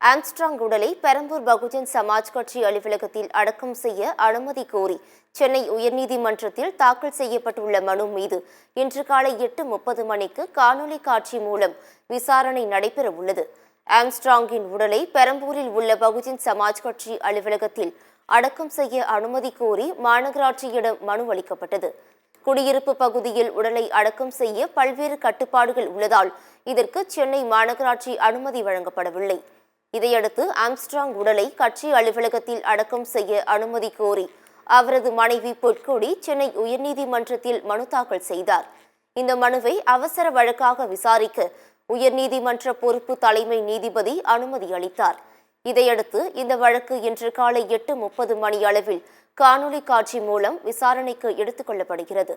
Armstrong உடலை பெரம்பூர் பகுஜன் சமாஜ் கட்சி அலுவலகத்தில் அடக்கம் செய்ய அனுமதி கோரி சென்னை உயர்நீதிமன்றத்தில் தாக்கல் செய்யப்பட்டுள்ள மனு மீது இன்று காலை 8:30 மணிக்கு காணொலி காட்சி மூலம் விசாரணை நடைபெற உள்ளது. ஆம்ஸ்ட்ராங்கின் உடலை பெரம்பூரில் உள்ள பகுஜன் சமாஜ் கட்சி அலுவலகத்தில் அடக்கம் செய்ய அனுமதி கோரி மாநகராட்சியிடம் மனு அளிக்கப்பட்டது. குடியிருப்பு பகுதியில் உடலை அடக்கம் செய்ய பல்வேறு கட்டுப்பாடுகள் உள்ளதால் இதற்கு சென்னை மாநகராட்சி அனுமதி வழங்கப்படவில்லை. இதையடுத்து ஆம்ஸ்ட்ராங் உடலை கட்சி அலுவலகத்தில் அடக்கம் செய்ய அனுமதி கோரி அவரது மனைவி பொற்கொடி சென்னை உயர்நீதிமன்றத்தில் மனு தாக்கல் செய்தார். இந்த மனுவை அவசர வழக்காக விசாரிக்க உயர்நீதிமன்ற பொறுப்பு தலைமை நீதிபதி அனுமதி அளித்தார். இதையடுத்து இந்த வழக்கு இன்று காலை 8:30 மணி அளவில் காணொலி காட்சி மூலம் விசாரணைக்கு எடுத்துக் கொள்ளப்படுகிறது.